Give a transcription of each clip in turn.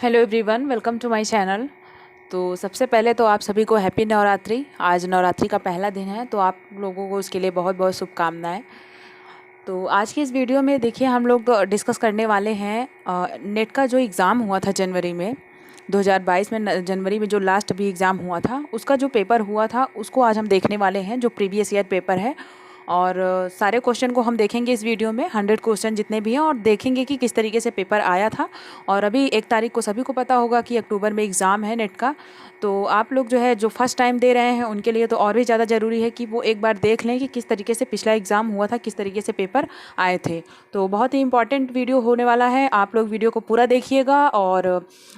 Hello everyone, welcome to my channel. तो सबसे पहले तो आप सभी को हैप्पी नवरात्रि। आज नवरात्रि का पहला दिन है, तो आप लोगों को उसके लिए बहुत बहुत शुभकामनाएं। तो आज की इस वीडियो में देखिए हम लोग डिस्कस करने वाले हैं नेट का जो एग्ज़ाम हुआ था जनवरी में 2022 में। जनवरी में जो लास्ट अभी एग्ज़ाम हुआ था उसका जो पेपर हुआ था उसको आज हम देखने वाले हैं, जो प्रीवियस ईयर पेपर है। और सारे क्वेश्चन को हम देखेंगे इस वीडियो में, 100 क्वेश्चन जितने भी हैं, और देखेंगे कि किस तरीके से पेपर आया था। और अभी 1 तारीख को सभी को पता होगा कि अक्टूबर में एग्ज़ाम है नेट का। तो आप लोग जो है जो फर्स्ट टाइम दे रहे हैं उनके लिए तो और भी ज़्यादा ज़रूरी है कि वो एक बार देख लें कि किस तरीके से पिछला एग्ज़ाम हुआ था, किस तरीके से पेपर आए थे। तो बहुत ही इंपॉर्टेंट वीडियो होने वाला है, आप लोग वीडियो को पूरा देखिएगा और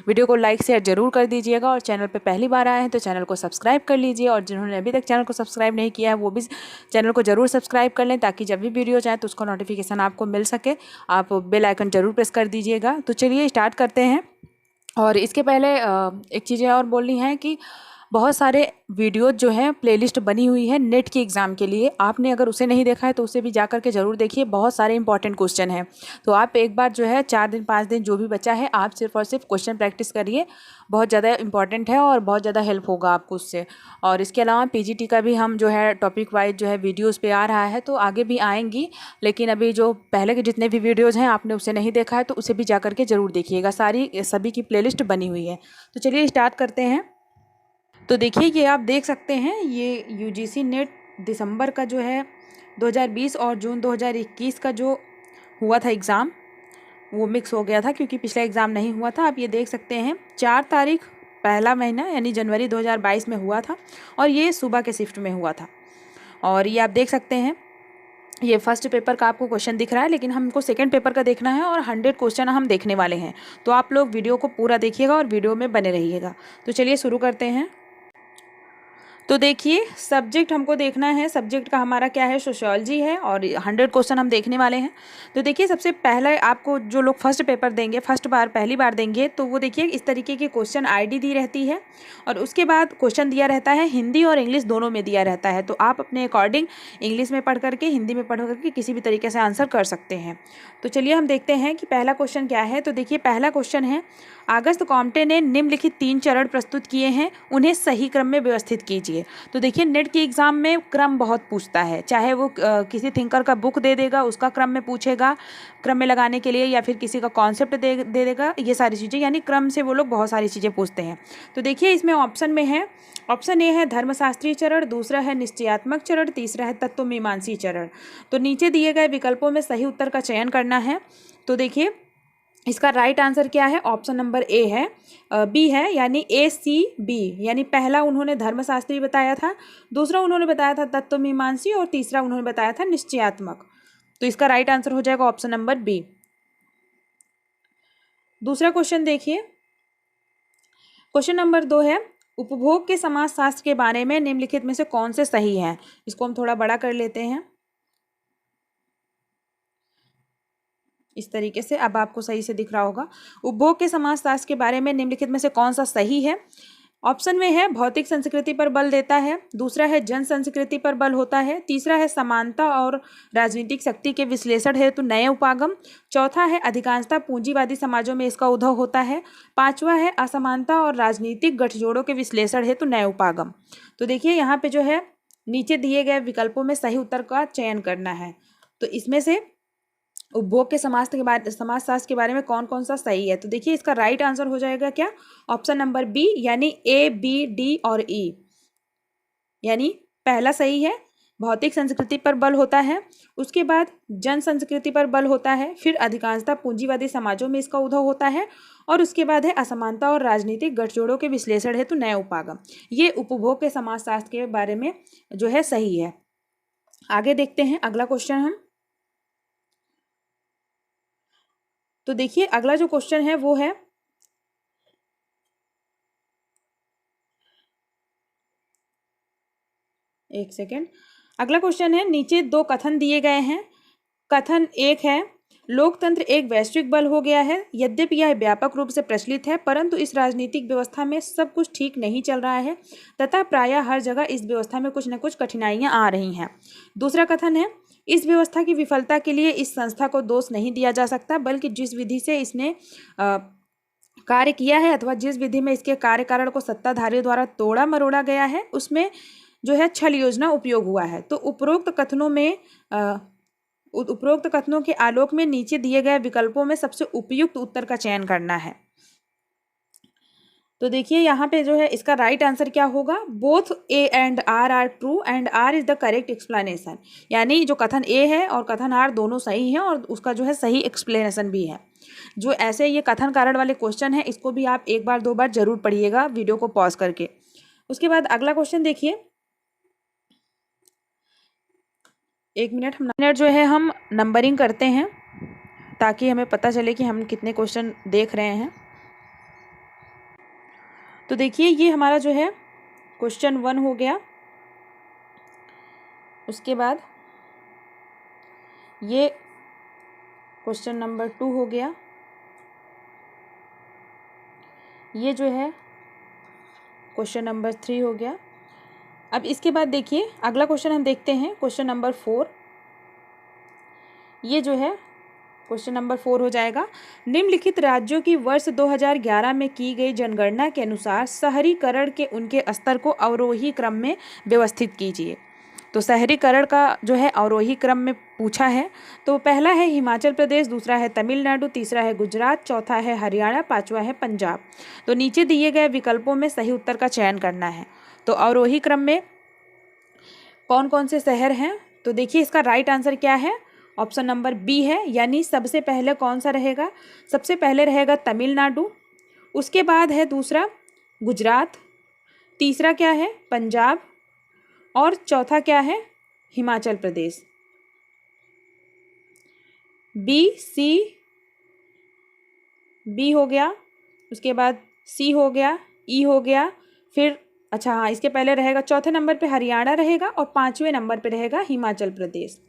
वीडियो को लाइक शेयर ज़रूर कर दीजिएगा। और चैनल पे पहली बार आए हैं तो चैनल को सब्सक्राइब कर लीजिए, और जिन्होंने अभी तक चैनल को सब्सक्राइब नहीं किया है वो भी चैनल को ज़रूर सब्सक्राइब कर लें, ताकि जब भी वीडियो जाए तो उसका नोटिफिकेशन आपको मिल सके। आप बेल आइकन ज़रूर प्रेस कर दीजिएगा। तो चलिए स्टार्ट करते हैं। और इसके पहले एक चीज़ें और बोलनी है कि बहुत सारे वीडियोज़ जो हैं प्लेलिस्ट बनी हुई है नेट के एग्ज़ाम के लिए। आपने अगर उसे नहीं देखा है तो उसे भी जा कर के ज़रूर देखिए, बहुत सारे इंपॉर्टेंट क्वेश्चन हैं। तो आप एक बार जो है 4 दिन 5 दिन जो भी बचा है, आप सिर्फ और सिर्फ क्वेश्चन प्रैक्टिस करिए, बहुत ज़्यादा इंपॉर्टेंट है और बहुत ज़्यादा हेल्प होगा आपको उससे। और इसके अलावा पीजीटी का भी हम जो है टॉपिक वाइज जो है वीडियोज़ पे आ रहा है, तो आगे भी आएंगी। लेकिन अभी जो पहले के जितने भी वीडियोज़ हैं आपने उसे नहीं देखा है तो उसे भी जा कर के ज़रूर देखिएगा, सभी की प्लेलिस्ट बनी हुई है। तो चलिए स्टार्ट करते हैं। तो देखिए ये आप देख सकते हैं, ये यूजीसी नेट दिसंबर का जो है 2020 और जून 2021 का जो हुआ था एग्ज़ाम, वो मिक्स हो गया था क्योंकि पिछला एग्ज़ाम नहीं हुआ था। आप ये देख सकते हैं 4 तारीख पहला महीना यानी जनवरी 2022 में हुआ था, और ये सुबह के शिफ्ट में हुआ था। और ये आप देख सकते हैं, ये फर्स्ट पेपर का आपको क्वेश्चन दिख रहा है, लेकिन हमको सेकंड पेपर का देखना है और 100 क्वेश्चन हम देखने वाले हैं। तो आप लोग वीडियो को पूरा देखिएगा और वीडियो में बने रहिएगा। तो चलिए शुरू करते हैं। तो देखिए सब्जेक्ट हमको देखना है, सब्जेक्ट का हमारा क्या है, सोशियोलॉजी है, और 100 क्वेश्चन हम देखने वाले हैं। तो देखिए सबसे पहले आपको जो लोग फर्स्ट पेपर देंगे, पहली बार देंगे, तो वो देखिए इस तरीके की क्वेश्चन आईडी दी रहती है, और उसके बाद क्वेश्चन दिया रहता है हिंदी और इंग्लिश दोनों में दिया रहता है। तो आप अपने अकॉर्डिंग इंग्लिश में पढ़ करके, हिंदी में पढ़ करके किसी भी तरीके से आंसर कर सकते हैं। तो चलिए हम देखते हैं कि पहला क्वेश्चन क्या है। तो देखिए पहला क्वेश्चन है, अगस्त कॉम्टे ने निम्नलिखित 3 चरण प्रस्तुत किए हैं, उन्हें सही क्रम में व्यवस्थित कीजिए। तो देखिए नेट के एग्ज़ाम में क्रम बहुत पूछता है, चाहे वो किसी थिंकर का बुक दे देगा, उसका क्रम में पूछेगा क्रम में लगाने के लिए, या फिर किसी का कॉन्सेप्ट दे देगा, ये सारी चीज़ें, यानी क्रम से वो लोग बहुत सारी चीज़ें पूछते हैं। तो देखिए इसमें ऑप्शन में है, ऑप्शन ए है धर्मशास्त्रीय चरण, दूसरा है निश्चयात्मक चरण, तीसरा है तत्वमीमांसी चरण। तो नीचे दिए गए विकल्पों में सही उत्तर का चयन करना है। तो देखिए इसका राइट आंसर क्या है, ऑप्शन नंबर ए है, बी है, यानी ACB। यानी पहला उन्होंने धर्मशास्त्री बताया था, दूसरा उन्होंने बताया था तत्वमीमांसी, और तीसरा उन्होंने बताया था निश्चयात्मक। तो इसका राइट आंसर हो जाएगा ऑप्शन नंबर बी। दूसरा क्वेश्चन देखिए, क्वेश्चन नंबर 2 है, उपभोग के समाजशास्त्र के बारे में निम्नलिखित में से कौन से सही हैं। इसको हम थोड़ा बड़ा कर लेते हैं इस तरीके से, अब आपको सही से दिख रहा होगा। उपभोग के समाजशास्त्र के बारे में निम्नलिखित में से कौन सा सही है। ऑप्शन में है भौतिक संस्कृति पर बल देता है, दूसरा है जन संस्कृति पर बल होता है, तीसरा है समानता और राजनीतिक शक्ति के विश्लेषण हेतु नए उपागम, चौथा है अधिकांशतः पूंजीवादी समाजों में इसका उद्भव होता है, पांचवा है असमानता और राजनीतिक गठजोड़ों के विश्लेषण हेतु नए उपागम। तो देखिए यहाँ पे जो है नीचे दिए गए विकल्पों में सही उत्तर का चयन करना है। तो इसमें से उपभोग के समाजशास्त्र के बारे में कौन कौन सा सही है। तो देखिए इसका राइट आंसर हो जाएगा क्या, ऑप्शन नंबर बी, यानी A, B, D और E। यानी पहला सही है, भौतिक संस्कृति पर बल होता है, उसके बाद जन संस्कृति पर बल होता है, फिर अधिकांशतः पूंजीवादी समाजों में इसका उद्भव होता है, और उसके बाद है असमानता और राजनीतिक गठजोड़ों के विश्लेषण हेतु नए उपागम। ये उपभोग के समाजशास्त्र के बारे में जो है सही है। आगे देखते हैं अगला क्वेश्चन हम। तो देखिए अगला जो क्वेश्चन है वो है, एक सेकेंड, अगला क्वेश्चन है, नीचे 2 कथन दिए गए हैं। कथन 1 है, लोकतंत्र एक वैश्विक बल हो गया है, यद्यपि यह व्यापक रूप से प्रचलित है, परंतु इस राजनीतिक व्यवस्था में सब कुछ ठीक नहीं चल रहा है तथा प्रायः हर जगह इस व्यवस्था में कुछ न कुछ कठिनाइयां आ रही हैं। दूसरा कथन है, इस व्यवस्था की विफलता के लिए इस संस्था को दोष नहीं दिया जा सकता, बल्कि जिस विधि से इसने कार्य किया है अथवा जिस विधि में इसके कार्य कारण को सत्ताधारियों द्वारा तोड़ा मरोड़ा गया है उसमें जो है छल योजना उपयोग हुआ है। तो उपरोक्त कथनों के आलोक में नीचे दिए गए विकल्पों में सबसे उपयुक्त उत्तर का चयन करना है। तो देखिए यहाँ पे जो है इसका राइट आंसर क्या होगा, both A and R are true and R is the correct explanation. यानी जो कथन ए है और कथन आर दोनों सही हैं और उसका जो है सही एक्सप्लेनेशन भी है। जो ऐसे ये कथन कारण वाले क्वेश्चन है इसको भी आप एक बार दो बार जरूर पढ़िएगा वीडियो को पॉज करके। उसके बाद अगला क्वेश्चन देखिए, 1 मिनट जो है हम नंबरिंग करते हैं ताकि हमें पता चले कि हम कितने क्वेश्चन देख रहे हैं। तो देखिए ये हमारा जो है क्वेश्चन 1 हो गया। उसके बाद ये क्वेश्चन नंबर 2 हो गया। ये जो है क्वेश्चन नंबर 3 हो गया। अब इसके बाद देखिए अगला क्वेश्चन हम देखते हैं, क्वेश्चन नंबर 4। ये जो है क्वेश्चन नंबर 4 हो जाएगा। निम्नलिखित राज्यों की वर्ष 2011 में की गई जनगणना के अनुसार शहरीकरण के उनके स्तर को अवरोही क्रम में व्यवस्थित कीजिए। तो शहरीकरण का जो है अवरोही क्रम में पूछा है। तो पहला है हिमाचल प्रदेश, दूसरा है तमिलनाडु, तीसरा है गुजरात, चौथा है हरियाणा, पांचवा है पंजाब। तो नीचे दिए गए विकल्पों में सही उत्तर का चयन करना है। तो अवरोही क्रम में कौन कौन से शहर हैं, तो देखिए इसका राइट आंसर क्या है, ऑप्शन नंबर बी है। यानी सबसे पहले कौन सा रहेगा, सबसे पहले रहेगा तमिलनाडु, उसके बाद है दूसरा गुजरात, तीसरा क्या है पंजाब और चौथा क्या है हिमाचल प्रदेश। बी हो गया, उसके बाद सी हो गया, ई हो गया, फिर अच्छा हाँ इसके पहले रहेगा चौथे नंबर पे हरियाणा रहेगा और पांचवें नंबर पे रहेगा हिमाचल प्रदेश।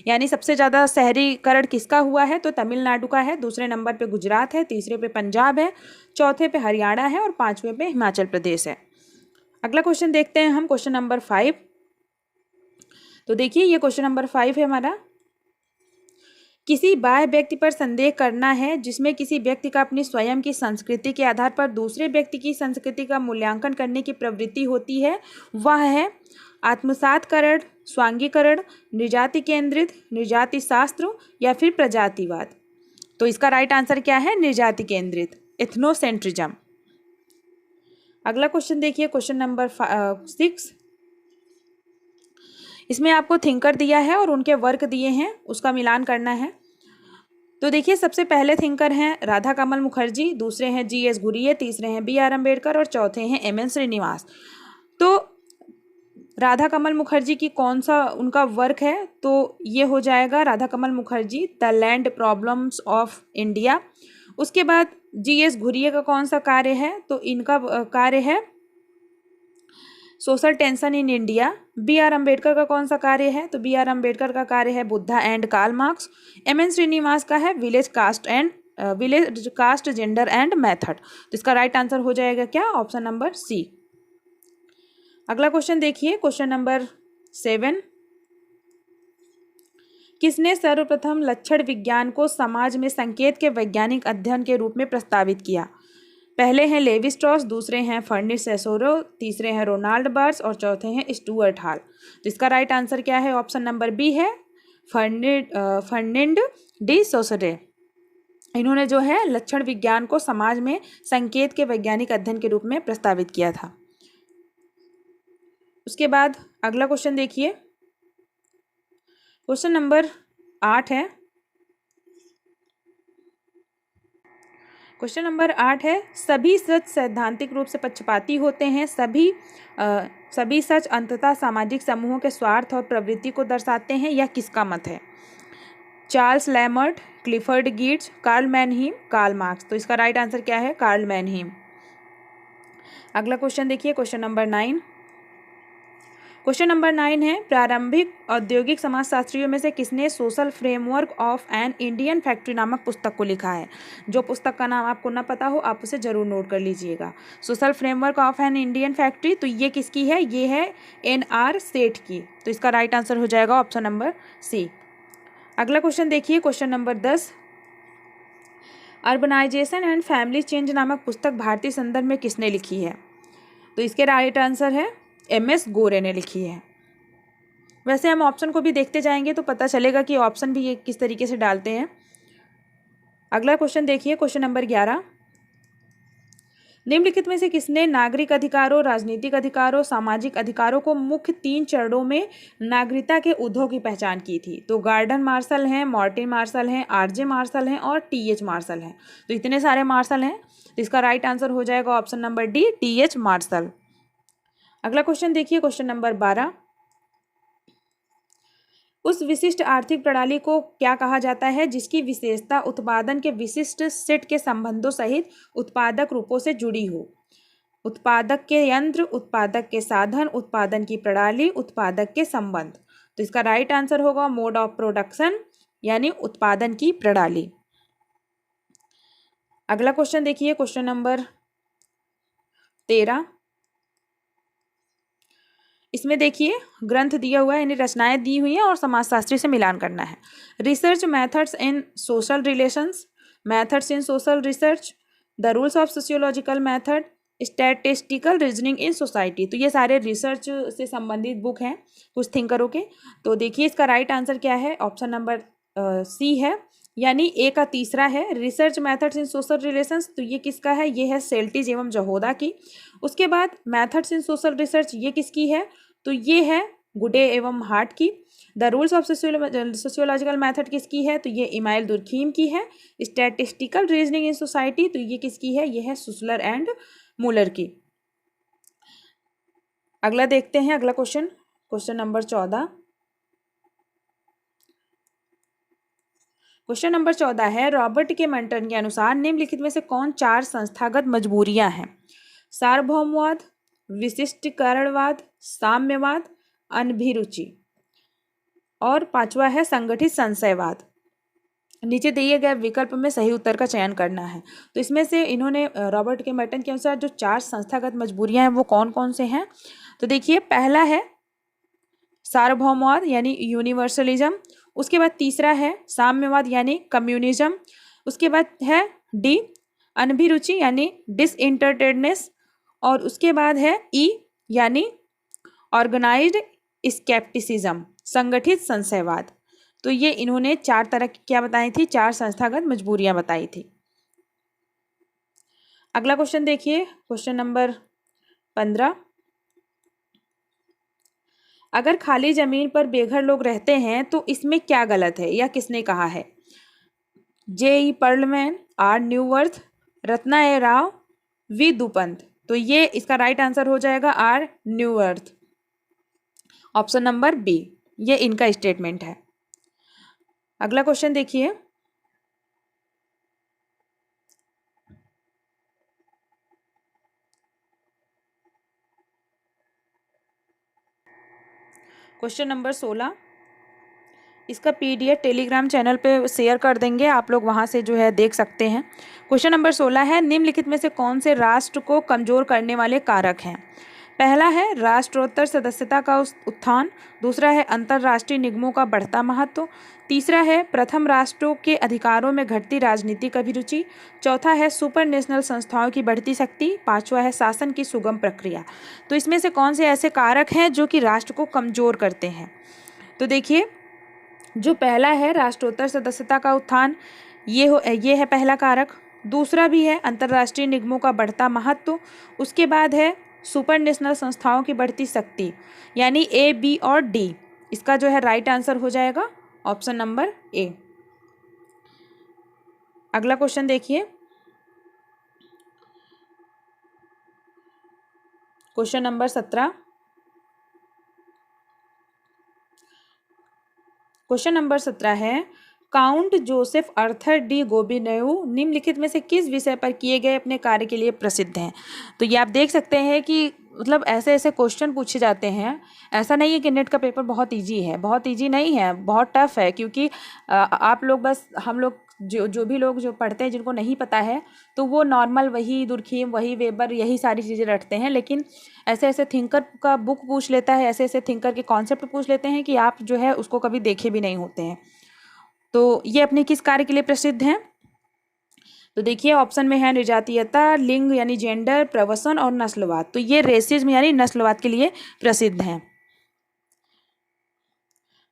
यानी सबसे ज़्यादा शहरीकरण किसका हुआ है, तो तमिलनाडु का है, दूसरे नंबर पे गुजरात है, तीसरे पे पंजाब है, चौथे पे हरियाणा है और पांचवें पे हिमाचल प्रदेश है। अगला क्वेश्चन देखते हैं हम, क्वेश्चन नंबर 5। तो देखिए ये क्वेश्चन नंबर 5 है हमारा। किसी बाह्य व्यक्ति पर संदेह करना है जिसमें किसी व्यक्ति का अपनी स्वयं की संस्कृति के आधार पर दूसरे व्यक्ति की संस्कृति का मूल्यांकन करने की प्रवृत्ति होती है, वह है आत्मसातकरण, स्वांगीकरण, निर्जाति केंद्रित, निर्जाति शास्त्र या फिर प्रजातिवाद। तो इसका राइट आंसर क्या है, निर्जाति केंद्रित, एथनोसेंट्रिज्म। अगला क्वेश्चन देखिए, क्वेश्चन नंबर 6। इसमें आपको थिंकर दिया है और उनके वर्क दिए हैं, उसका मिलान करना है। तो देखिए सबसे पहले थिंकर हैं राधा कमल मुखर्जी, दूसरे हैं जी.एस. घुरिये, तीसरे हैं बी.आर. अम्बेडकर और चौथे हैं एम.एन. श्रीनिवास। तो राधा कमल मुखर्जी की कौन सा उनका वर्क है, तो ये हो जाएगा Radha Kamal Mukherjee the land problems of India. उसके बाद जी.एस. घुरिये का कौन सा कार्य है, तो इनका कार्य है social tension in India. BR. Ambedkar का कौन सा कार्य है, तो बी.आर. अम्बेडकर का कार्य है Buddha and Karl Marx. MN. Srinivas का है village caste gender and method. तो इसका राइट आंसर हो जाएगा क्या, ऑप्शन नंबर सी। अगला क्वेश्चन देखिए, क्वेश्चन नंबर 7। किसने सर्वप्रथम लक्षण विज्ञान को समाज में संकेत के वैज्ञानिक अध्ययन के रूप में प्रस्तावित किया? पहले हैं लेवी स्ट्रॉस, दूसरे हैं फर्निस सेसोरो, तीसरे हैं रोनाल्ड बार्स और चौथे हैं स्टुअर्ट हॉल। तो इसका राइट आंसर क्या है, ऑप्शन नंबर बी है फर्निंड डी सोसरे। इन्होंने जो है लक्षण विज्ञान को समाज में संकेत के वैज्ञानिक अध्ययन के रूप में प्रस्तावित किया था। उसके बाद अगला क्वेश्चन देखिए, क्वेश्चन नंबर 8 है। क्वेश्चन नंबर 8 है, सभी सच सैद्धांतिक रूप से पक्षपाती होते हैं, सभी सच अंततः सामाजिक समूहों के स्वार्थ और प्रवृत्ति को दर्शाते हैं, यह किसका मत है? Charles Lemert, Clifford Geertz, Karl Mannheim, Karl Marx. तो इसका राइट आंसर क्या है, कार्ल मैनहीम। अगला क्वेश्चन देखिए, क्वेश्चन नंबर 9। क्वेश्चन नंबर 9 है, प्रारंभिक औद्योगिक समाजशास्त्रियों में से किसने social framework of an Indian factory नामक पुस्तक को लिखा है? जो पुस्तक का नाम आपको ना पता हो आप उसे जरूर नोट कर लीजिएगा। Social framework of an Indian factory, तो ये किसकी है, ये है N.R. सेठ की। तो इसका राइट आंसर हो जाएगा ऑप्शन नंबर सी। अगला क्वेश्चन देखिए, question number 10। Urbanisation and family change नामक पुस्तक भारतीय संदर्भ में किसने लिखी है? तो इसके राइट आंसर है एम.एस. गोरे ने लिखी है। वैसे हम ऑप्शन को भी देखते जाएंगे तो पता चलेगा कि ऑप्शन भी ये किस तरीके से डालते हैं। अगला क्वेश्चन देखिए, क्वेश्चन नंबर 11। निम्नलिखित में से किसने नागरिक अधिकारों, राजनीतिक अधिकारों, सामाजिक अधिकारों को मुख्य 3 चरणों में नागरिकता के उद्भव की पहचान की थी? तो गार्डन मार्शल हैं, मार्टिन मार्शल हैं, आरजे मार्शल हैं और टी.एच. मार्शल हैं। तो इतने सारे मार्शल हैं, तो इसका राइट आंसर हो जाएगा option number D, TH. Marshall. अगला क्वेश्चन देखिए, क्वेश्चन नंबर 12। उस विशिष्ट आर्थिक प्रणाली को क्या कहा जाता है जिसकी विशेषता उत्पादन के विशिष्ट सेट के संबंधों सहित उत्पादक रूपों से जुड़ी हो? उत्पादक के यंत्र, उत्पादक के साधन, उत्पादन की प्रणाली, उत्पादक के संबंध। तो इसका राइट आंसर होगा मोड ऑफ प्रोडक्शन, यानी उत्पादन की प्रणाली। अगला क्वेश्चन देखिए, क्वेश्चन नंबर 13। इसमें देखिए ग्रंथ दिया हुआ है, यानी रचनाएं दी हुई हैं और समाजशास्त्री से मिलान करना है। Research methods in social relations, methods in social research, the rules of sociological method, statistical reasoning in society. तो ये सारे रिसर्च से संबंधित बुक हैं कुछ थिंकरों के। तो देखिए इसका राइट आंसर क्या है, ऑप्शन नंबर सी है, यानी ए का तीसरा है, research methods in social relations. तो ये किसका है, ये है सेल्टिज एवं जहोदा की। उसके बाद मेथड्स इन सोशल रिसर्च ये किसकी है, तो ये है गुडे एवं हार्ट की। The rules of sociological method किसकी है, तो ये इमाइल दुर्खीम की है। स्टैटिस्टिकल रीजनिंग इन सोसाइटी, तो ये किसकी है, ये है सुसलर एंड मूलर की। अगला देखते हैं, अगला question, question number 14। Question number 14 है, रॉबर्ट के मंटन के अनुसार निम्नलिखित में से कौन 4 संस्थागत मजबूरियां हैं? सार्वभौमवाद, विशिष्टीकरणवाद, साम्यवाद, अनभिरुचि और 5वां है संगठित संशयवाद। नीचे दिए गए विकल्प में सही उत्तर का चयन करना है। तो इसमें से इन्होंने रॉबर्ट के मर्टन के अनुसार जो 4 संस्थागत मजबूरियां हैं वो कौन कौन से हैं? तो देखिए पहला है सार्वभौमवाद यानी यूनिवर्सलिज्म, उसके बाद तीसरा है साम्यवाद यानी कम्युनिज्म, उसके बाद है डी अनभिरुचि यानी डिसइंटरेस्टेडनेस, और उसके बाद है ई यानी ऑर्गेनाइज्ड स्केप्टिसिज्म, संगठित संशयवाद। तो ये इन्होंने 4 तरह की क्या बताई थी, 4 संस्थागत मजबूरियां बताई थी। अगला क्वेश्चन देखिए, क्वेश्चन नंबर 15। अगर खाली जमीन पर बेघर लोग रहते हैं तो इसमें क्या गलत है या किसने कहा है? J E. Perlman, R. Newworth, Ratna A. Rao, V. Dupant. तो ये इसका राइट आंसर हो जाएगा R. Newworth, option number B, ये इनका स्टेटमेंट है। अगला क्वेश्चन देखिए, क्वेश्चन नंबर 16। इसका पीडीएफ टेलीग्राम चैनल पे शेयर कर देंगे, आप लोग वहाँ से जो है देख सकते हैं। क्वेश्चन नंबर 16 है, निम्नलिखित में से कौन से राष्ट्र को कमजोर करने वाले कारक हैं? पहला है राष्ट्रोत्तर सदस्यता का उत्थान, दूसरा है अंतर्राष्ट्रीय निगमों का बढ़ता महत्व, तीसरा है प्रथम राष्ट्रों के अधिकारों में घटती राजनीतिक अभिरुचि, चौथा है सुपर नेशनल संस्थाओं की बढ़ती शक्ति, पांचवा है शासन की सुगम प्रक्रिया। तो इसमें से कौन से ऐसे कारक हैं जो कि राष्ट्र को कमजोर करते हैं? तो देखिए जो पहला है राष्ट्रोत्तर सदस्यता का उत्थान, ये है पहला कारक। दूसरा भी है अंतर्राष्ट्रीय निगमों का बढ़ता महत्व, उसके बाद है सुपर नेशनल संस्थाओं की बढ़ती शक्ति, यानी ए, बी और डी। इसका जो है राइट आंसर हो जाएगा ऑप्शन नंबर ए। अगला क्वेश्चन देखिए, क्वेश्चन नंबर 17। क्वेश्चन नंबर 17 है, काउंट जोसेफ आर्थर डी गोबिनेउ निम्नलिखित में से किस विषय पर किए गए अपने कार्य के लिए प्रसिद्ध हैं? तो ये आप देख सकते हैं कि मतलब ऐसे ऐसे क्वेश्चन पूछे जाते हैं। ऐसा नहीं है कि नेट का पेपर बहुत इजी है, बहुत इजी नहीं है, बहुत टफ है। क्योंकि आप लोग बस हम लोग जो भी लोग जो पढ़ते हैं जिनको नहीं पता है तो वो नॉर्मल वही दुर्खीम, वही वेबर, यही सारी चीज़ें रटते हैं। लेकिन ऐसे ऐसे थिंकर का बुक पूछ लेता है, ऐसे ऐसे थिंकर के कॉन्सेप्ट पूछ लेते हैं कि आप जो है उसको कभी देखे भी नहीं होते हैं। तो ये अपने किस कार्य के लिए प्रसिद्ध हैं? तो देखिए ऑप्शन में है निर्जातीयता, लिंग यानी जेंडर, प्रवसन और नस्लवाद। तो ये रेसिज्म यानी नस्लवाद के लिए प्रसिद्ध हैं।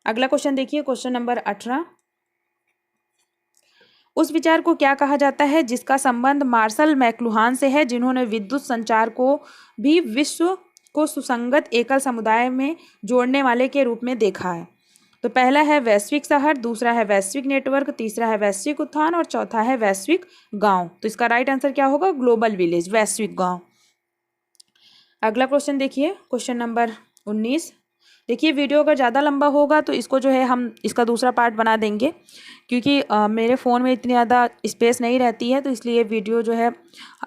अगला क्वेश्चन देखिए, क्वेश्चन नंबर 18। उस विचार को क्या कहा जाता है जिसका संबंध मार्शल मैक्लुहान से है, जिन्होंने विद्युत संचार को भी विश्व को सुसंगत एकल समुदाय में जोड़ने वाले के रूप में देखा है? तो पहला है वैश्विक शहर, दूसरा है वैश्विक नेटवर्क, तीसरा है वैश्विक उत्थान और चौथा है वैश्विक गांव। तो इसका राइट आंसर क्या होगा? ग्लोबल विलेज, वैश्विक गांव। अगला क्वेश्चन देखिए, क्वेश्चन नंबर 19। देखिए वीडियो अगर ज़्यादा लंबा होगा तो इसको जो है हम इसका दूसरा पार्ट बना देंगे, क्योंकि मेरे फ़ोन में इतनी ज़्यादा स्पेस नहीं रहती है, तो इसलिए वीडियो जो है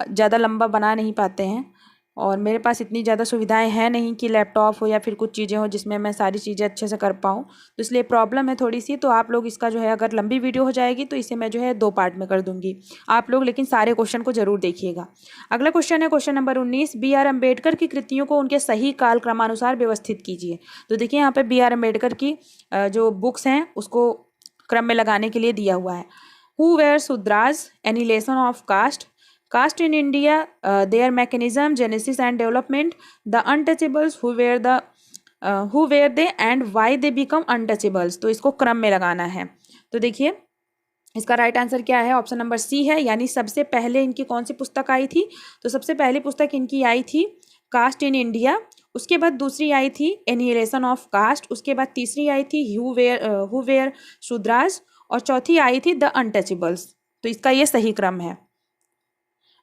ज़्यादा लंबा बना नहीं पाते हैं। और मेरे पास इतनी ज़्यादा सुविधाएं हैं नहीं कि लैपटॉप हो या फिर कुछ चीज़ें हो जिसमें मैं सारी चीज़ें अच्छे से कर पाऊँ, तो इसलिए प्रॉब्लम है थोड़ी सी। तो आप लोग इसका जो है, अगर लंबी वीडियो हो जाएगी तो इसे मैं जो है 2 पार्ट में कर दूंगी। आप लोग लेकिन सारे क्वेश्चन को जरूर देखिएगा। अगला क्वेश्चन है क्वेश्चन नंबर 19। बी.आर. अम्बेडकर की कृतियों को उनके सही काल क्रमानुसार व्यवस्थित कीजिए। तो देखिए यहाँ पे बी.आर. अम्बेडकर की जो बुक्स हैं उसको क्रम में लगाने के लिए दिया हुआ है। Who were Shudras, annihilation of caste, caste in India, their mechanism, genesis and development, the untouchables, who were they and why they become untouchables। तो इसको क्रम में लगाना है। तो देखिए इसका राइट आंसर क्या है? ऑप्शन नंबर सी है, यानी सबसे पहले इनकी कौन सी पुस्तक आई थी? तो सबसे पहली पुस्तक इनकी आई थी कास्ट इन इंडिया, उसके बाद दूसरी आई थी एनिहिलेशन ऑफ कास्ट, उसके बाद तीसरी आई थी हु वेयर शूद्राज और चौथी आई थी द अनटचेबल्स। तो इसका ये सही क्रम है।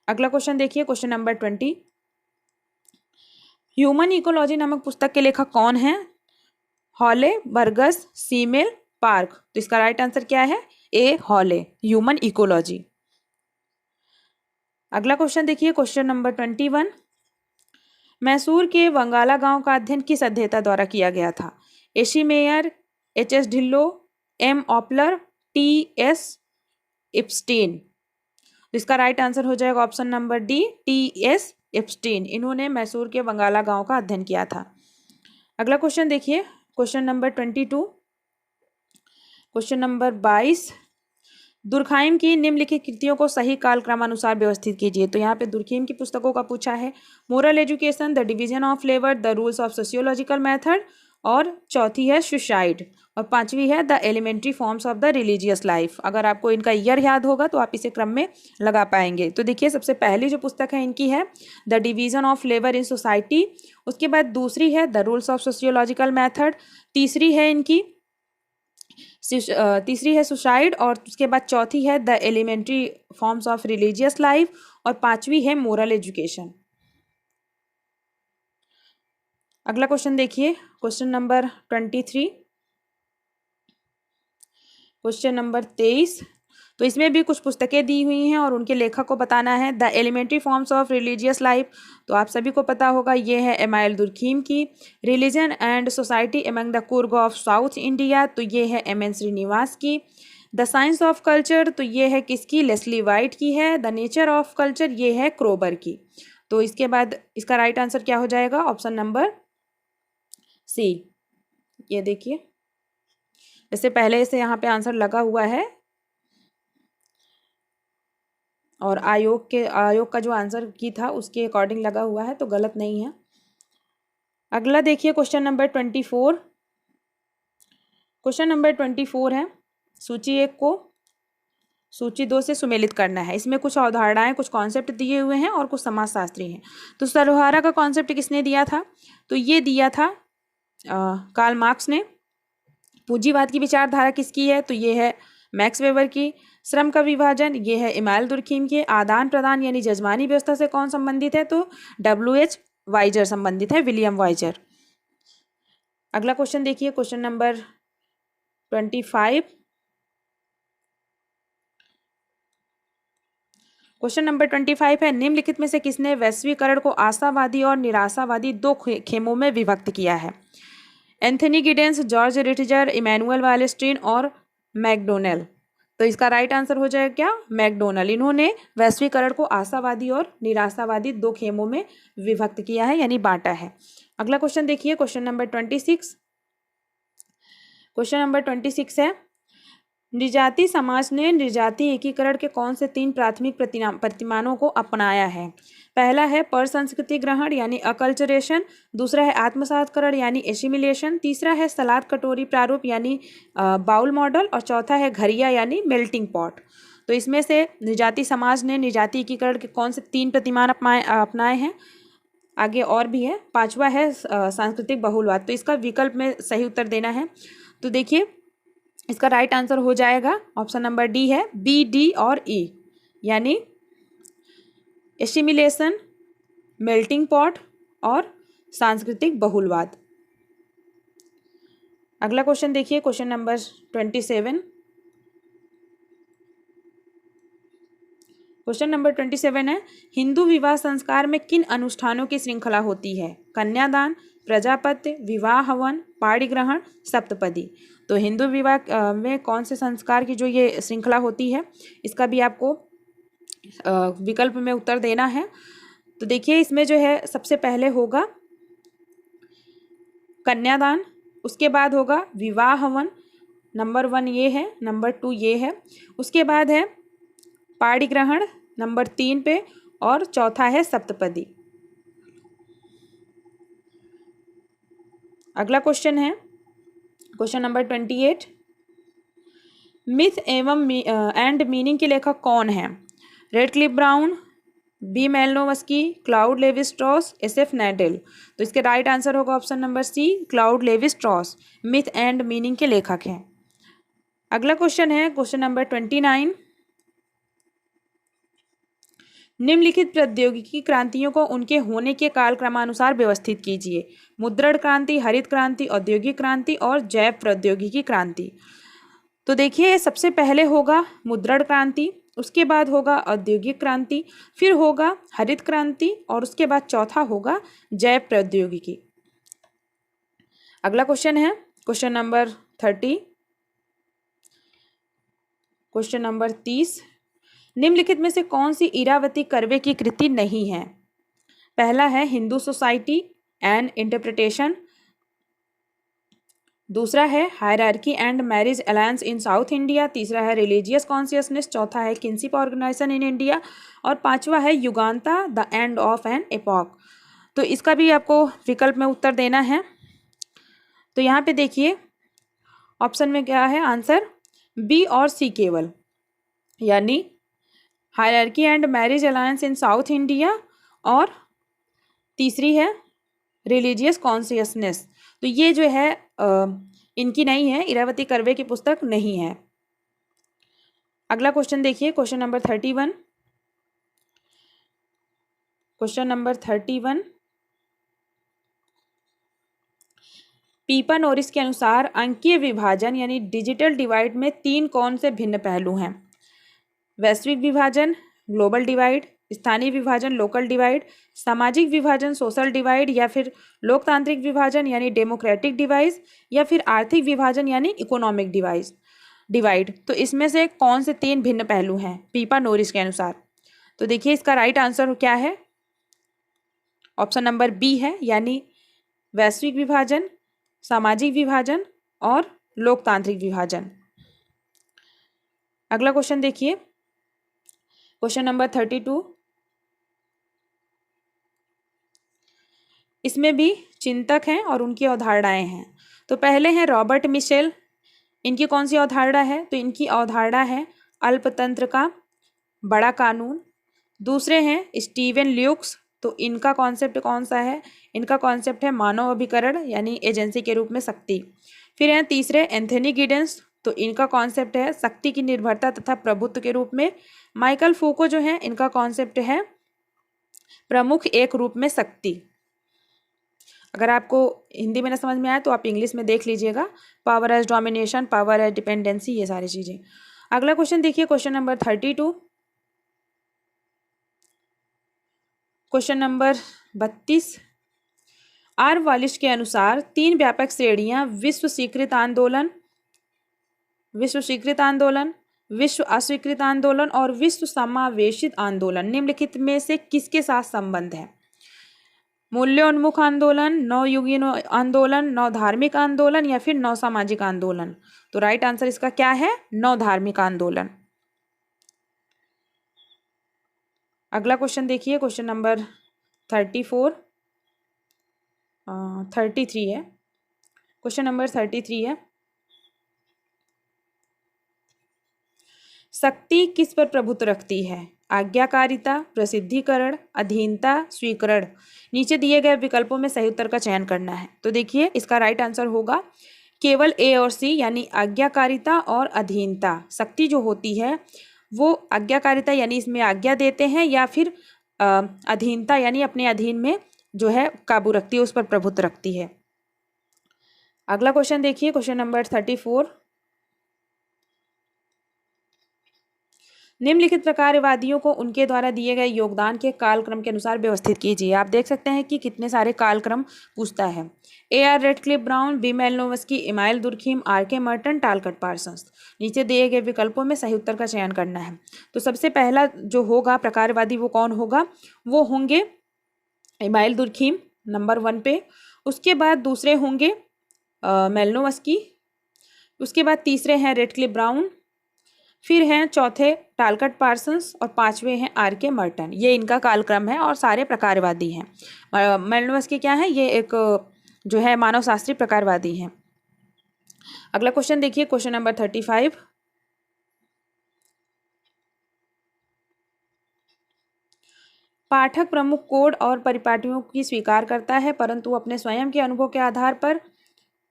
अगला क्वेश्चन देखिए, क्वेश्चन नंबर 20। ह्यूमन इकोलॉजी नामक पुस्तक के लेखक कौन है? Hawley, Burgess, Simmel, Park. तो इसका राइट आंसर क्या है? A Hawley, human ecology. अगला क्वेश्चन देखिए, क्वेश्चन नंबर 21। मैसूर के वंगाला गांव का अध्ययन किस अध्येता द्वारा किया गया था? Ashi Mayer, H S. Dhillon, M Opler, T S. Epstein. तो इसका राइट आंसर हो जाएगा option number D, T S. Epstein. इन्होंने मैसूर के वंगाला गांव का अध्ययन किया था। अगला क्वेश्चन देखिए, क्वेश्चन नंबर 22। Question number 22। दुर्खाइम की निम्नलिखित कृतियों को सही काल क्रमानुसार व्यवस्थित कीजिए। तो यहाँ पे दुर्खाइम की पुस्तकों का पूछा है। Moral education, the division of labour, the rules of sociological method, और चौथी है सुसाइड, और पांचवी है the elementary forms of the religious life. अगर आपको इनका ईयर याद होगा तो आप इसे क्रम में लगा पाएंगे। तो देखिए सबसे पहली जो पुस्तक है इनकी है the division of labour in society, उसके बाद दूसरी है the rules of sociological method, तीसरी है सुसाइड, और उसके बाद चौथी है the elementary forms of religious life, और पांचवी है मोरल एजुकेशन। अगला क्वेश्चन देखिए, क्वेश्चन नंबर 23। Question number 23। तो इसमें भी कुछ पुस्तकें दी हुई हैं और उनके लेखक को बताना है। The elementary forms of religious life, तो आप सभी को पता होगा ये है एमाइल दुर्खीम की। Religion and society among the Coorg of south India, तो ये है एम.एन. श्रीनिवास की। द साइंस ऑफ कल्चर, तो ये है किसकी? लेस्ली वाइट की है। द नेचर ऑफ कल्चर, ये है क्रोबर की। तो इसके बाद इसका राइट आंसर क्या हो जाएगा? Option number C. ये देखिए जैसे पहले से यहाँ पे आंसर लगा हुआ है और आयोग का जो आंसर की था उसके अकॉर्डिंग लगा हुआ है, तो गलत नहीं है। अगला देखिए क्वेश्चन नंबर 24। क्वेश्चन नंबर 24 है सूची 1 को सूची 2 से सुमेलित करना है। इसमें कुछ अवधारणाएं, कुछ कॉन्सेप्ट दिए हुए हैं और कुछ समाजशास्त्री हैं। तो सर्वहारा का कॉन्सेप्ट किसने दिया था? तो ये दिया था कार्ल मार्क्स ने। पूंजीवाद की विचारधारा किसकी है? तो ये है मैक्स वेबर की। श्रम का विभाजन, ये है इमाइल दुर्खीम के। आदान प्रदान यानी जजमानी व्यवस्था से कौन संबंधित है? तो W.H. वाइजर संबंधित है, विलियम वाइजर। अगला क्वेश्चन देखिए, क्वेश्चन नंबर 25। क्वेश्चन नंबर 25 है निम्नलिखित में से किसने वैश्वीकरण को आशावादी और निराशावादी 2 खेमों में विभक्त किया है? एंथनी गिडेंस, जॉर्ज रिटजर, इमैनुअल वालेस्टीन और मैकडोनेल। तो इसका राइट आंसर हो जाएगा क्या? मैकडोनल। इन्होंने वैश्वीकरण को आशावादी और निराशावादी 2 खेमों में विभक्त किया है, यानी बांटा है। अगला क्वेश्चन देखिए, क्वेश्चन नंबर 26। क्वेश्चन नंबर 26 है नृजाति समाज ने नृजाति एकीकरण के कौन से 3 प्राथमिक प्रतिमानों को अपनाया है? पहला है पर संस्कृति ग्रहण यानी अकल्चरेशन, दूसरा है आत्मसात्करण यानी एसिमिलेशन, तीसरा है सलाद कटोरी प्रारूप यानी बाउल मॉडल, और चौथा है घरिया यानी मेल्टिंग पॉट। तो इसमें से नृजाति समाज ने नृजाति एकीकरण के कौन से 3 प्रतिमान अपनाए हैं? आगे और भी है। पांचवा है सांस्कृतिक बहुलवाद। तो इसका विकल्प में सही उत्तर देना है। तो देखिए इसका राइट आंसर हो जाएगा ऑप्शन नंबर डी है, बी, डी और ई, यानी एसिमिलेशन, मेल्टिंग पॉट और सांस्कृतिक बहुलवाद। अगला क्वेश्चन देखिए, क्वेश्चन नंबर 27। क्वेश्चन नंबर 27 है, हिंदू विवाह संस्कार में किन अनुष्ठानों की श्रृंखला होती है? कन्यादान, प्रजापत्य, विवाह हवन, पाणी ग्रहण, सप्तपदी। तो हिंदू विवाह में कौन से संस्कार की जो ये श्रृंखला होती है, इसका भी आपको विकल्प में उत्तर देना है। तो देखिए इसमें जो है सबसे पहले होगा कन्यादान, उसके बाद होगा विवाह हवन, नंबर 1 ये है, नंबर 2 ये है, उसके बाद है पाणी ग्रहण नंबर 3 पे, और चौथा है सप्तपदी। अगला क्वेश्चन है क्वेश्चन नंबर 28। मिथ एवं एंड मीनिंग के लेखक कौन है? Radcliffe Brown, B Malinowski, Claude Levi Strauss, S F. Nadel. तो इसके राइट आंसर होगा option number C, Claude Levi Strauss myth and meaning के लेखक हैं। अगला क्वेश्चन है क्वेश्चन नंबर 29। निम्नलिखित प्रौद्योगिकी क्रांतियों को उनके होने के काल क्रमानुसार व्यवस्थित कीजिए। मुद्रण क्रांति, हरित क्रांति, औद्योगिक क्रांति और जैव प्रौद्योगिकी क्रांति। तो देखिए सबसे पहले होगा मुद्रण क्रांति, उसके बाद होगा औद्योगिक क्रांति, फिर होगा हरित क्रांति और उसके बाद चौथा होगा जैव प्रौद्योगिकी। अगला क्वेश्चन है क्वेश्चन नंबर 30। क्वेश्चन नंबर 30, निम्नलिखित में से कौन सी इरावती कर्वे की कृति नहीं है? पहला है हिंदू सोसाइटी एंड इंटरप्रिटेशन, दूसरा है hierarchy and marriage alliance in south India, तीसरा है रिलीजियस कॉन्शियसनेस, चौथा है किंशिप ऑर्गेनाइजेशन इन इंडिया और पांचवा है Yuganta the end of an epoch. तो इसका भी आपको विकल्प में उत्तर देना है। तो यहाँ पे देखिए ऑप्शन में क्या है आंसर, बी और सी केवल, यानी hierarchy and marriage alliance in south India और तीसरी है रिलीजियस कॉन्शियसनेस। तो ये जो है इनकी नहीं है, इरावती कर्वे की पुस्तक नहीं है। अगला क्वेश्चन देखिए क्वेश्चन नंबर 31। क्वेश्चन नंबर 31, पीपा नोरिस के अनुसार अंकीय विभाजन यानी डिजिटल डिवाइड में 3 कौन से भिन्न पहलू हैं? वैश्विक विभाजन ग्लोबल डिवाइड, स्थानीय विभाजन लोकल डिवाइड, सामाजिक विभाजन सोशल डिवाइड, या फिर लोकतांत्रिक विभाजन यानी डेमोक्रेटिक डिवाइड, या फिर आर्थिक विभाजन यानी इकोनॉमिक डिवाइड। तो इसमें से कौन से 3 भिन्न पहलू हैं पीपा नोरिस के अनुसार? तो देखिए इसका राइट आंसर क्या है, ऑप्शन नंबर बी है, यानी वैश्विक विभाजन, सामाजिक विभाजन और लोकतांत्रिक विभाजन। अगला क्वेश्चन देखिए क्वेश्चन नंबर 32। इसमें भी चिंतक हैं और उनकी अवधारणाएं हैं। तो पहले हैं रॉबर्ट मिशेल, इनकी कौन सी अवधारणा है? तो इनकी अवधारणा है अल्पतंत्र का बड़ा कानून। दूसरे हैं स्टीवन ल्यूक्स, तो इनका कॉन्सेप्ट कौन सा है? इनका कॉन्सेप्ट है मानव अभिकरण यानी एजेंसी के रूप में शक्ति। फिर हैं तीसरे एंथनी गिडेंस, तो इनका कॉन्सेप्ट है शक्ति की निर्भरता तथा प्रभुत्व के रूप में। माइकल फूको जो है इनका कॉन्सेप्ट है प्रमुख एक रूप में शक्ति। अगर आपको हिंदी में ना समझ में आए तो आप इंग्लिश में देख लीजिएगा, power as domination, power as dependency, ये सारी चीजें। अगला क्वेश्चन देखिए question number 32। Question number 32, R Wallis के अनुसार 3 व्यापक श्रेणियां विश्व स्वीकृत आंदोलन, विश्व अस्वीकृत आंदोलन और विश्व समावेशित आंदोलन निम्नलिखित में से किसके साथ संबंध है? मूल्योन्मुख आंदोलन, नवयुगीन आंदोलन, नव धार्मिक आंदोलन या फिर नव सामाजिक आंदोलन। तो राइट आंसर इसका क्या है? नव धार्मिक आंदोलन। अगला क्वेश्चन देखिए, क्वेश्चन नंबर 33 है। क्वेश्चन नंबर 33 है, शक्ति किस पर प्रभुत्व रखती है? आज्ञाकारिता, प्रसिद्धीकरण, अधीनता, स्वीकरण। नीचे दिए गए विकल्पों में सही उत्तर का चयन करना है। तो देखिए इसका राइट आंसर होगा केवल ए और सी, यानी आज्ञाकारिता और अधीनता। शक्ति जो होती है वो आज्ञाकारिता यानी इसमें आज्ञा देते हैं, या फिर अधीनता यानी अपने अधीन में जो है काबू रखती है, उस पर प्रभुत्व रखती है। अगला क्वेश्चन देखिए, क्वेश्चन नंबर 34, निम्नलिखित प्रकारवादियों को उनके द्वारा दिए गए योगदान के कालक्रम के अनुसार व्यवस्थित कीजिए। आप देख सकते हैं कि कितने सारे कालक्रम पूछता है। A.R. Radcliffe Brown, B Malinowski, Emile Durkheim, R.K. Merton, Talcott Parsons. नीचे दिए गए विकल्पों में सही उत्तर का चयन करना है। तो सबसे पहला जो होगा प्रकारवादी वो कौन होगा? वो होंगे इमाइल दुर्खीम नंबर 1 पे। उसके बाद दूसरे होंगे मेलनोवस्की। उसके बाद तीसरे हैं रेडक्लिफ ब्राउन, फिर हैं चौथे टालकट पार्सन्स और पांचवे हैं R.K. मर्टन। ये इनका कालक्रम है और सारे प्रकारवादी हैं। मेलनोवस्की क्या है? ये एक जो है मानवशास्त्री प्रकारवादी हैं। अगला क्वेश्चन देखिए, क्वेश्चन नंबर 35, पाठक प्रमुख कोड और परिपाटियों की स्वीकार करता है, परंतु अपने स्वयं के अनुभव के आधार पर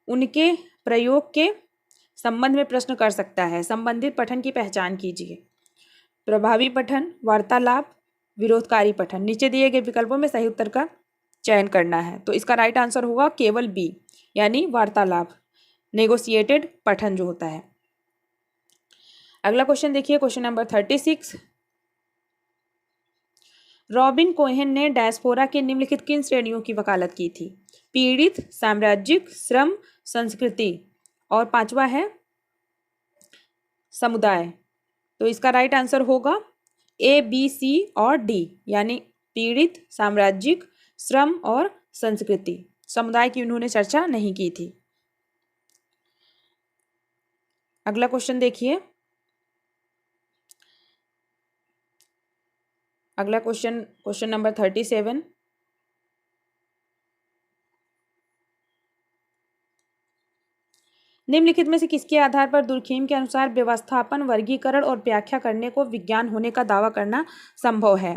उनके प्रयोग के संबंध में प्रश्न कर सकता है। संबंधित पठन की पहचान कीजिए। प्रभावी पठन, वार्तालाप, विरोधकारी पठन। नीचे दिए गए विकल्पों में सही उत्तर का चयन करना है। तो इसका राइट आंसर होगा केवल बी, यानी वार्तालाप, नेगोशिएटेड पठन जो होता है। अगला क्वेश्चन देखिए, क्वेश्चन नंबर 36, रॉबिन कोहेन ने डायस्पोरा के निम्नलिखित किन श्रेणियों की वकालत की थी? पीड़ित, साम्राज्यिक, श्रम, संस्कृति, और पांचवा है समुदाय। तो इसका राइट आंसर होगा A, B, C और D, यानी पीड़ित, साम्राज्यिक, श्रम और संस्कृति। समुदाय की उन्होंने चर्चा नहीं की थी। अगला क्वेश्चन देखिए, अगला क्वेश्चन नंबर 37, निम्नलिखित में से किसके आधार पर दुर्खीम के अनुसार व्यवस्थापन, वर्गीकरण और व्याख्या करने को विज्ञान होने का दावा करना संभव है?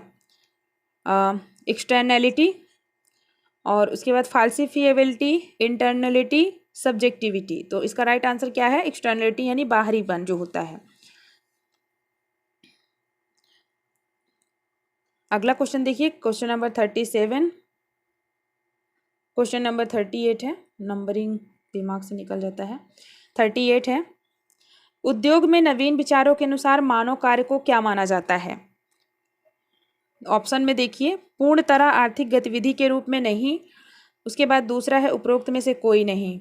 एक्सटर्नैलिटी, और उसके बाद फाल्सिफिएबिलिटी, इंटरनलिटी, सब्जेक्टिविटी। तो इसका राइट आंसर क्या है? एक्सटर्नलिटी यानी बाहरीपन जो होता है। अगला क्वेश्चन देखिए, क्वेश्चन नंबर 37, क्वेश्चन नंबर 38 है, नंबरिंग दिमाग से निकल जाता है। 38 है, उद्योग में नवीन विचारों के अनुसार मानव कार्य को क्या माना जाता है? ऑप्शन में देखिए, पूर्ण तरह आर्थिक गतिविधि के रूप में नहीं। उसके बाद दूसरा है उपरोक्त में से कोई नहीं।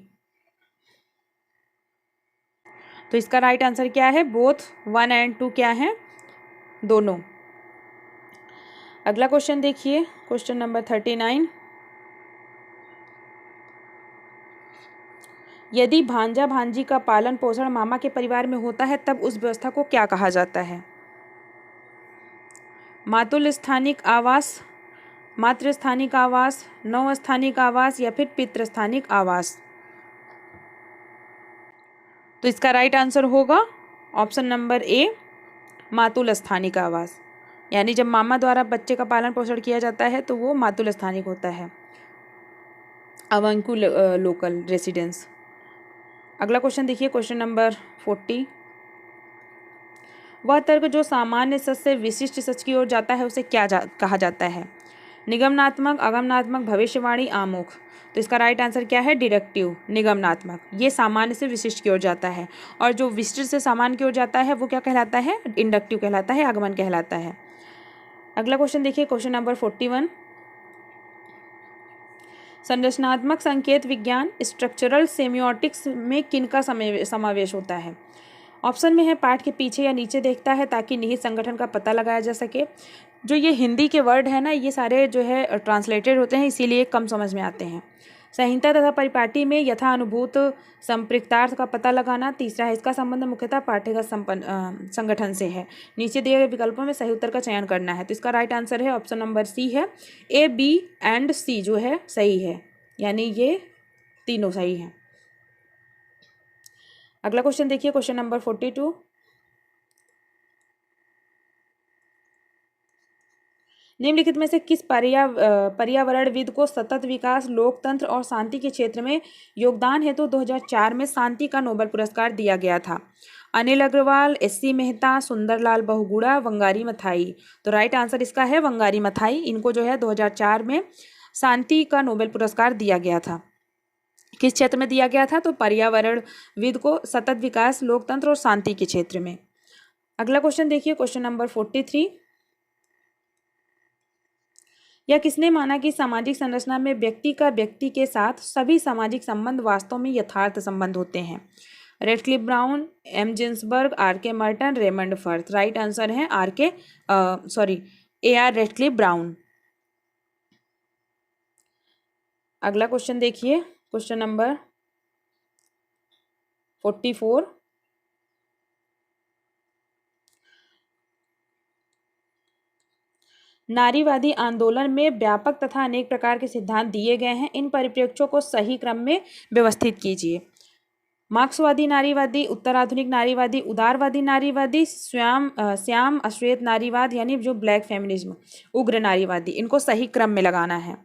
तो इसका राइट आंसर क्या है? बोथ 1 और 2 क्या है? दोनों। अगला क्वेश्चन देखिए, क्वेश्चन नंबर 39, यदि भांजा भांजी का पालन पोषण मामा के परिवार में होता है तब उस व्यवस्था को क्या कहा जाता है? मातुल स्थानिक आवास, मातृ स्थानिक आवास, नव स्थानिक आवास या फिर पितृ स्थानिक आवास। तो इसका राइट आंसर होगा ऑप्शन नंबर ए, मातुल स्थानिक आवास। यानी जब मामा द्वारा बच्चे का पालन पोषण किया जाता है तो वो मातुल स्थानिक होता है, अवंकु लोकल रेसिडेंस। अगला क्वेश्चन देखिए, क्वेश्चन नंबर 40, वह तर्क जो सामान्य सच से विशिष्ट सच की ओर जाता है उसे क्या कहा जाता है? निगमनात्मक, अगमनात्मक, भविष्यवाणी, आमुख। तो इसका राइट आंसर क्या है? डिडक्टिव, निगमनात्मक। ये सामान्य से विशिष्ट की ओर जाता है, और जो विशिष्ट से सामान्य की ओर जाता है वो क्या कहलाता है? इंडक्टिव कहलाता है, आगमन कहलाता है। अगला क्वेश्चन देखिए, क्वेश्चन नंबर 41, संरचनात्मक संकेत विज्ञान स्ट्रक्चरल सेमियोटिक्स में किनका समावेश होता है? ऑप्शन में है पाठ के पीछे या नीचे देखता है ताकि निहित संगठन का पता लगाया जा सके, जो ये हिंदी के वर्ड है ना, ये सारे जो है ट्रांसलेटेड होते हैं, इसीलिए कम समझ में आते हैं। संहिता तथा परिपाटी में यथा अनुभूत संपृक्तार्थ का पता लगाना। तीसरा है, इसका संबंध मुख्यतः पाठ्यगत संगठन से है। नीचे दिए गए विकल्पों में सही उत्तर का चयन करना है। तो इसका राइट आंसर है ऑप्शन नंबर सी है, ए, बी एंड सी जो है सही है, यानी ये तीनों सही हैं। अगला क्वेश्चन देखिए, क्वेश्चन नंबर 42। निम्नलिखित में से किस पर्यावरणविद को सतत विकास, लोकतंत्र और शांति के क्षेत्र में योगदान हेतु 2004 में शांति का नोबेल पुरस्कार दिया गया था? Anil Agarwal, SC. Mehta, Sundarlal Bahuguna, Wangari Maathai. तो राइट आंसर इसका है वंगारी मथाई। इनको जो है 2004 में शांति का नोबेल पुरस्कार दिया गया था। किस क्षेत्र में दिया गया था? तो पर्यावरणविद को सतत विकास, लोकतंत्र और शांति के क्षेत्र में। अगला क्वेश्चन देखिए, क्वेश्चन नंबर 43। यह किसने माना कि सामाजिक संरचना में व्यक्ति का व्यक्ति के साथ सभी सामाजिक संबंध वास्तव में यथार्थ संबंध होते हैं? Radcliffe Brown, M Ginsberg, R K Merton, Raymond Firth. Right answer है ए.आर. Radcliffe Brown. अगला क्वेश्चन देखिए, क्वेश्चन नंबर 44। नारीवादी आंदोलन में व्यापक तथा अनेक प्रकार के सिद्धांत दिए गए हैं। इन परिप्रेक्ष्यों को सही क्रम में व्यवस्थित कीजिए। मार्क्सवादी नारीवादी, उत्तराधुनिक नारीवादी, उदारवादी नारीवादी, श्याम अश्वेत नारीवाद यानी जो ब्लैक फेमिनिज्म, उग्र नारीवादी। इनको सही क्रम में लगाना है।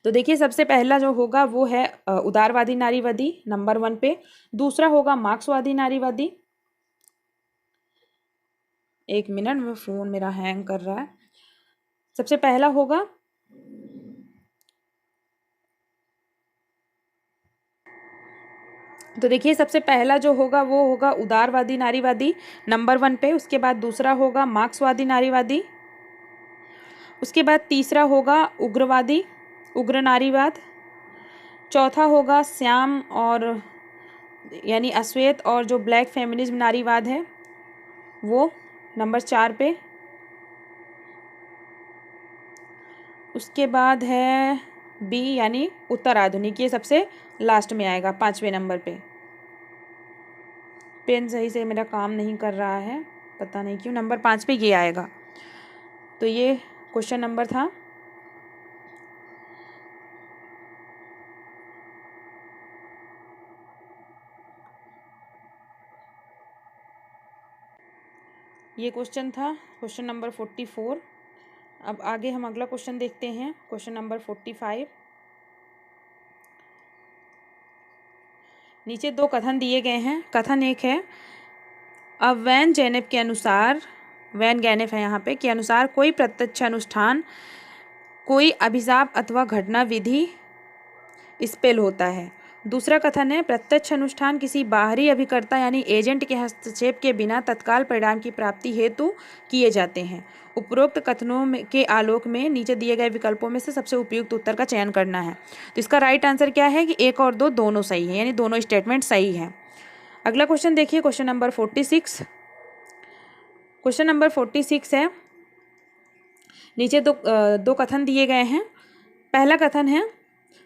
तो देखिए, सबसे पहला जो होगा वो है उदारवादी नारीवादी, नंबर 1 पे। दूसरा होगा मार्क्सवादी नारीवादी। एक मिनट में, फोन मेरा हैंग कर रहा है। सबसे पहला होगा तो देखिए, सबसे पहला जो होगा वो होगा उदारवादी नारीवादी, नंबर 1 पे। उसके बाद दूसरा होगा मार्क्सवादी नारीवादी। उसके बाद तीसरा होगा उग्रवादी, उग्र नारीवाद। चौथा होगा श्याम और यानी अश्वेत और जो ब्लैक फेमिनिज्म नारीवाद है वो, नंबर 4 पे। उसके बाद है बी यानी उत्तर आधुनिक, ये सबसे लास्ट में आएगा 5वें नंबर पे। पेन सही से मेरा काम नहीं कर रहा है, पता नहीं क्यों। नंबर 5 पे ये आएगा। तो ये क्वेश्चन नंबर था। ये क्वेश्चन था क्वेश्चन नंबर 44। अब आगे हम अगला क्वेश्चन देखते हैं, क्वेश्चन नंबर 45। नीचे 2 कथन दिए गए हैं। कथन एक है, अब वैन जेनेफ के अनुसार, वैन गैनेफ है यहाँ पे, के अनुसार कोई प्रत्यक्ष अनुष्ठान कोई अभिशाप अथवा घटना विधि स्पेल होता है। दूसरा कथन है, प्रत्यक्ष अनुष्ठान किसी बाहरी अभिकर्ता यानी एजेंट के हस्तक्षेप के बिना तत्काल परिणाम की प्राप्ति हेतु किए जाते हैं। उपरोक्त कथनों के आलोक में नीचे दिए गए विकल्पों में से सबसे उपयुक्त उत्तर का चयन करना है। तो इसका राइट आंसर क्या है कि 1 और 2 दोनों सही है, यानी दोनों स्टेटमेंट सही है। अगला क्वेश्चन देखिए, क्वेश्चन नंबर 46। क्वेश्चन नंबर 46 है, नीचे दो कथन दिए गए हैं। पहला कथन है,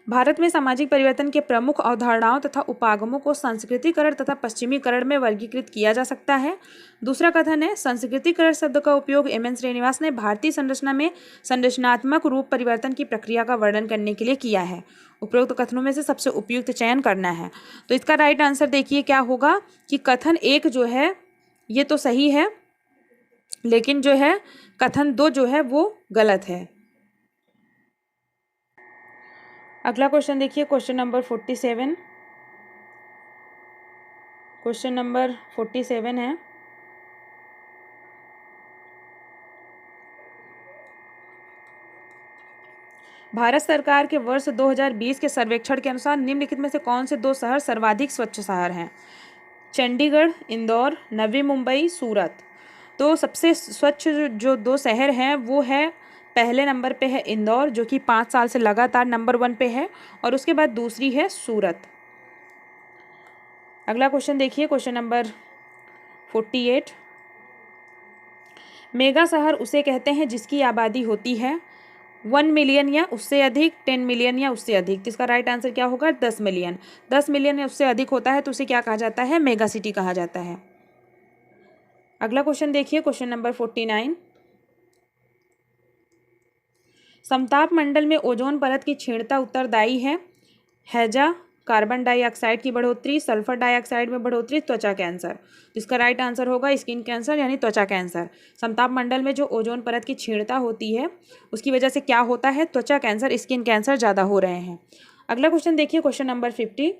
भारत में सामाजिक परिवर्तन के प्रमुख अवधारणाओं तथा उपागमों को संस्कृतिकरण तथा पश्चिमीकरण में वर्गीकृत किया जा सकता है। दूसरा कथन है, संस्कृतिकरण शब्द का उपयोग एम.एन. श्रीनिवास ने भारतीय संरचना में संरचनात्मक रूप परिवर्तन की प्रक्रिया का वर्णन करने के लिए किया है। उपरोक्त कथनों में से सबसे उपयुक्त चयन करना है। तो इसका राइट आंसर देखिए क्या होगा कि कथन 1 जो है ये तो सही है, लेकिन जो है कथन 2 जो है वो गलत है। अगला क्वेश्चन देखिए, क्वेश्चन नंबर 47। क्वेश्चन नंबर 47 है, भारत सरकार के वर्ष 2020 के सर्वेक्षण के अनुसार निम्नलिखित में से कौन से 2 शहर सर्वाधिक स्वच्छ शहर हैं? चंडीगढ़, इंदौर, नवी मुंबई, सूरत। तो सबसे स्वच्छ जो 2 शहर हैं वो है, पहले नंबर पे है इंदौर जो कि 5 साल से लगातार नंबर 1 पे है, और उसके बाद दूसरी है सूरत। अगला क्वेश्चन देखिए, क्वेश्चन नंबर 48। मेगा शहर उसे कहते हैं जिसकी आबादी होती है 1 मिलियन या उससे अधिक, 10 मिलियन या उससे अधिक। तो इसका राइट आंसर क्या होगा? 10 मिलियन। 10 मिलियन या उससे अधिक होता है तो उसे क्या कहा जाता है? मेगा सिटी कहा जाता है। अगला क्वेश्चन देखिए, क्वेश्चन नंबर 49। समताप मंडल में ओजोन परत की क्षीणता उत्तरदायी है हैजा, कार्बन डाइऑक्साइड की बढ़ोतरी, सल्फर डाइऑक्साइड में बढ़ोतरी, त्वचा कैंसर। इसका राइट आंसर होगा स्किन कैंसर यानी त्वचा कैंसर। समताप मंडल में जो ओजोन परत की क्षीणता होती है उसकी वजह से क्या होता है? त्वचा कैंसर, स्किन कैंसर ज़्यादा हो रहे हैं। अगला क्वेश्चन देखिए, question number 50।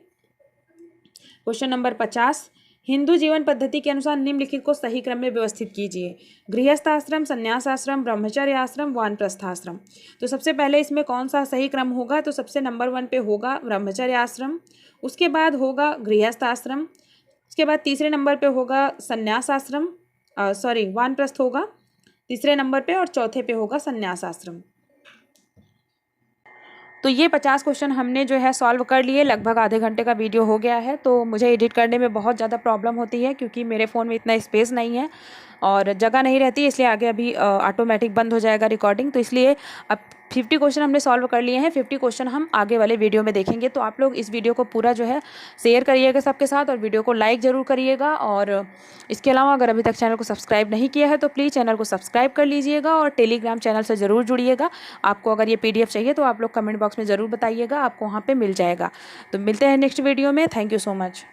Question number 50। Hindu जीवन पद्धति के अनुसार निम्नलिखित को सही क्रम में व्यवस्थित कीजिए। गृहस्थ आश्रम, संन्यास आश्रम, ब्रह्मचर्य आश्रम, वानप्रस्थ आश्रम। तो सबसे पहले इसमें कौन सा सही क्रम होगा? तो सबसे नंबर 1 पे होगा ब्रह्मचर्य आश्रम, उसके बाद होगा गृहस्थ आश्रम, उसके बाद तीसरे नंबर पे होगा संन्यास आश्रम, वानप्रस्थ होगा तीसरे नंबर पे, और चौथे पे होगा संन्यास आश्रम। तो ये 50 क्वेश्चन हमने जो है सॉल्व कर लिए। लगभग आधे घंटे का वीडियो हो गया है। तो मुझे एडिट करने में बहुत ज़्यादा प्रॉब्लम होती है क्योंकि मेरे फ़ोन में इतना स्पेस नहीं है और जगह नहीं रहती, इसलिए आगे अभी ऑटोमेटिक बंद हो जाएगा रिकॉर्डिंग। तो इसलिए अब 50 क्वेश्चन हमने सॉल्व कर लिए हैं। 50 क्वेश्चन हम आगे वाले वीडियो में देखेंगे। तो आप लोग इस वीडियो को पूरा जो है शेयर करिएगा सबके साथ और वीडियो को लाइक ज़रूर करिएगा। और इसके अलावा अगर अभी तक चैनल को सब्सक्राइब नहीं किया है तो प्लीज़ चैनल को सब्सक्राइब कर लीजिएगा और टेलीग्राम चैनल से ज़रूर जुड़िएगा। आपको अगर ये PDF चाहिए तो आप लोग कमेंट बॉक्स में ज़रूर बताइएगा, आपको वहाँ पर मिल जाएगा। तो मिलते हैं नेक्स्ट वीडियो में। Thank you so much.